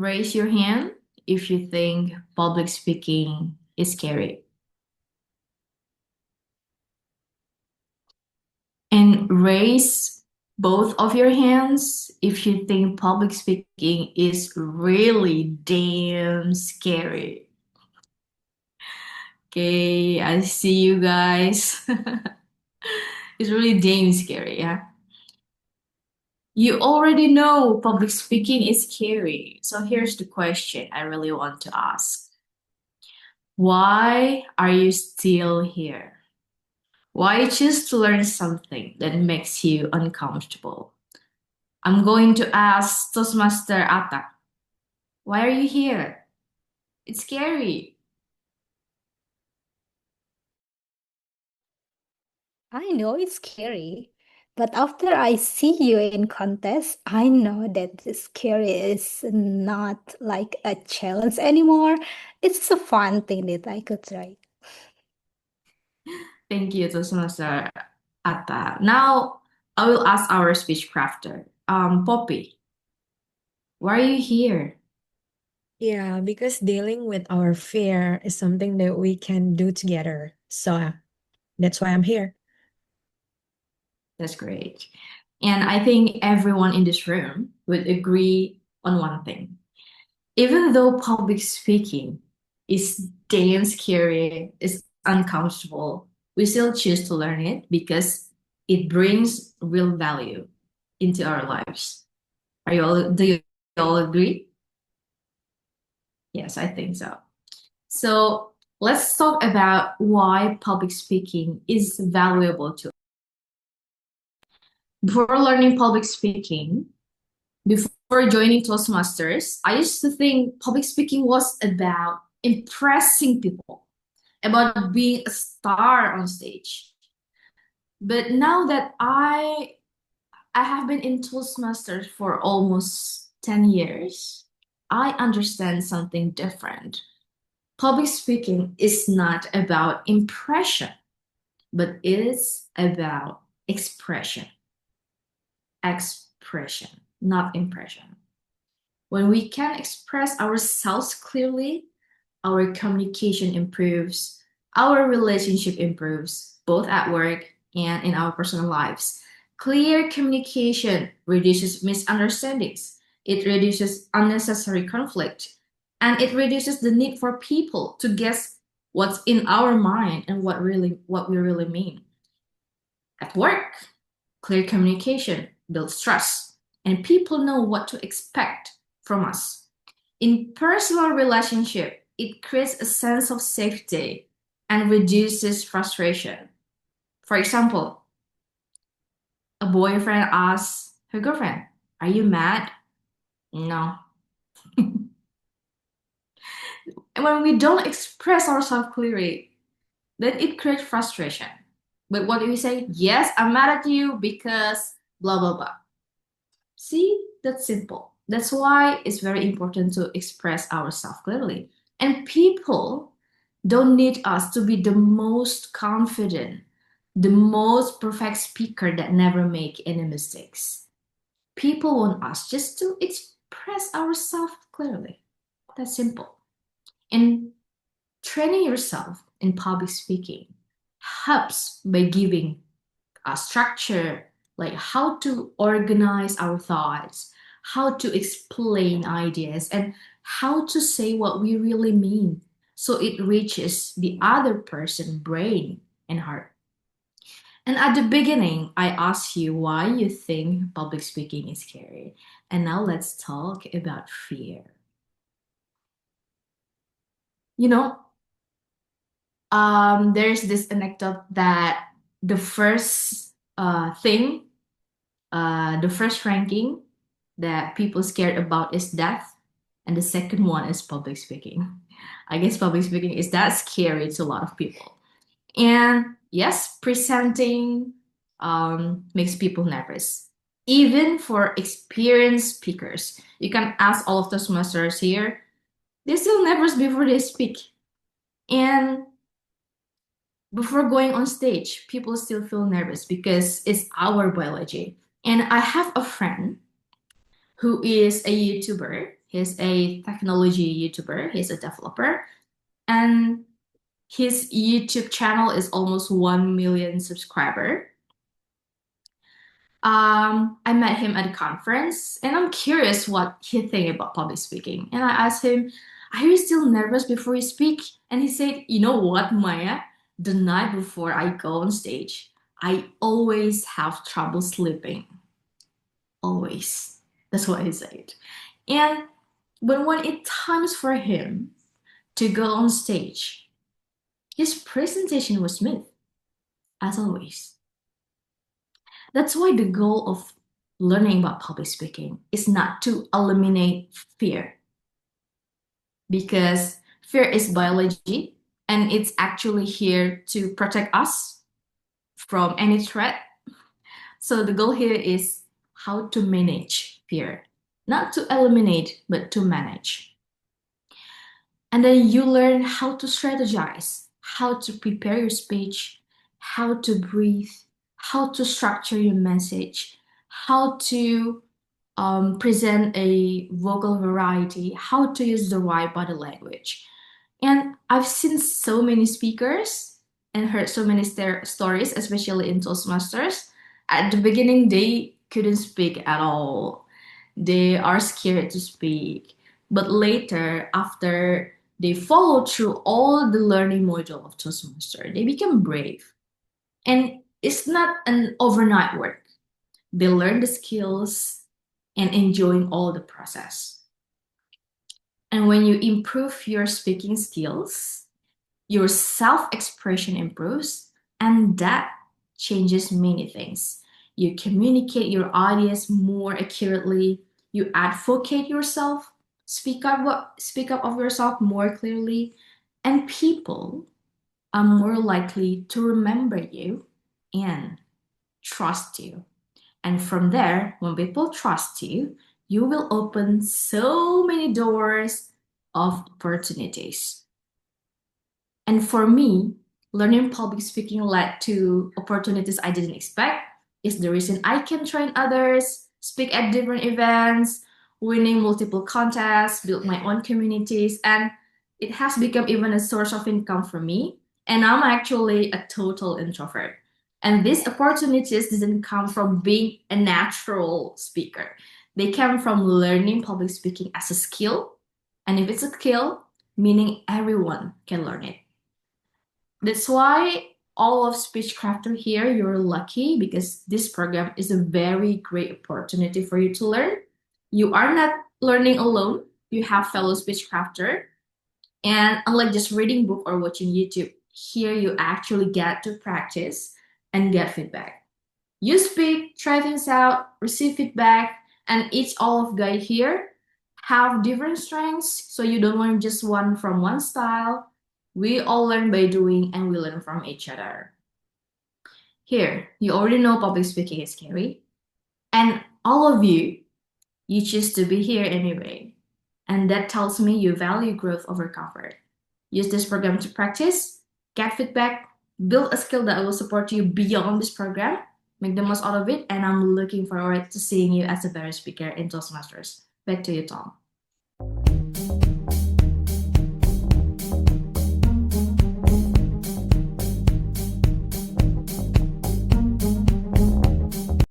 Raise your hand if you think public speaking is scary. And raise both of your hands if you think public speaking is really damn scary. Okay, I see you guys. It's really damn scary, yeah. You already know public speaking is scary. So here's the question I really want to ask. Why are you still here? Why choose to learn something that makes you uncomfortable? I'm going to ask Toastmaster Atta. Why are you here? It's scary. I know it's scary, but after I see you in contest, I know that the scary is not like a challenge anymore. It's a fun thing that I could try. Thank you, Toastmaster Atta. Now I will ask our speech crafter, Poppy, why are you here? Yeah, because dealing with our fear is something that we can do together. So that's why I'm here. That's great. And I think everyone in this room would agree on one thing. Even though public speaking is damn scary, is uncomfortable, we still choose to learn it because it brings real value into our lives. Do you all agree? Yes, I think so. So let's talk about why public speaking is valuable to us. Before learning public speaking, before joining Toastmasters, I used to think public speaking was about impressing people, about being a star on stage. But now that I have been in Toastmasters for almost 10 years, I understand something different. Public speaking is not about impression, but it is about expression. Expression, not impression. When we can express ourselves clearly, our communication improves, our relationship improves, both at work and in our personal lives. Clear communication reduces misunderstandings, it reduces unnecessary conflict, and it reduces the need for people to guess what's in our mind and what we really mean. At work, clear communication builds trust, and people know what to expect from us. In personal relationship, it creates a sense of safety and reduces frustration. For example, a boyfriend asks her girlfriend, "Are you mad?" No. And when we don't express ourselves clearly, then it creates frustration. But what do we say? Yes, I'm mad at you because blah, blah, blah. See, that's simple. That's why it's very important to express ourselves clearly. And people don't need us to be the most confident, the most perfect speaker that never make any mistakes. People want us just to express ourselves clearly. That's simple. And training yourself in public speaking helps by giving a structure, like how to organize our thoughts, how to explain ideas, and how to say what we really mean so it reaches the other person's brain and heart. And at the beginning, I asked you why you think public speaking is scary. And now let's talk about fear. You know, there's this anecdote that the first thing the first ranking that people scared about is death, and the second one is public speaking. I guess public speaking is that scary to a lot of people. And yes, presenting makes people nervous. Even for experienced speakers, you can ask all of the semesters here, they're still nervous before they speak. And before going on stage, people still feel nervous because it's our biology. And I have a friend who is a YouTuber. He's a technology YouTuber, he's a developer, and his YouTube channel is almost 1 million subscriber. I met him at a conference and I'm curious what he think about public speaking. And I asked him, are you still nervous before you speak? And he said, you know what, Maya? The night before I go on stage, I always have trouble sleeping. Always. That's what he said. And but when it times for him to go on stage, his presentation was smooth, as always. That's why the goal of learning about public speaking is not to eliminate fear, because fear is biology and it's actually here to protect us from any threat. So the goal here is how to manage fear, not to eliminate, but to manage. And then you learn how to strategize, how to prepare your speech, how to breathe, how to structure your message, how to present a vocal variety, how to use the right body language. And I've seen so many speakers and heard so many stories, especially in Toastmasters. At the beginning, they couldn't speak at all. They are scared to speak. But later, after they follow through all the learning module of Toastmaster, they become brave. And it's not an overnight work. They learn the skills and enjoying all the process. And when you improve your speaking skills, your self-expression improves, and that changes many things. You communicate your ideas more accurately, you advocate yourself, speak up of yourself more clearly, and people are more likely to remember you and trust you. And from there, when people trust you, you will open so many doors of opportunities. And for me, learning public speaking led to opportunities I didn't expect. It's the reason I can train others, speak at different events, winning multiple contests, build my own communities, and it has become even a source of income for me. And I'm actually a total introvert. And these opportunities didn't come from being a natural speaker. They came from learning public speaking as a skill. And if it's a skill, meaning everyone can learn it. That's why all of Speechcraft here, you're lucky because this program is a very great opportunity for you to learn. You are not learning alone. You have fellow Speechcrafter. And unlike just reading book or watching YouTube, here you actually get to practice and get feedback. You speak, try things out, receive feedback, and each all of guide here have different strengths, so you don't learn just one from one style. We all learn by doing and we learn from each other. Here, you already know public speaking is scary. And all of you choose to be here anyway. And that tells me you value growth over comfort. Use this program to practice, get feedback, build a skill that will support you beyond this program, make the most out of it, and I'm looking forward to seeing you as a better speaker in Toastmasters. Back to you, Tom.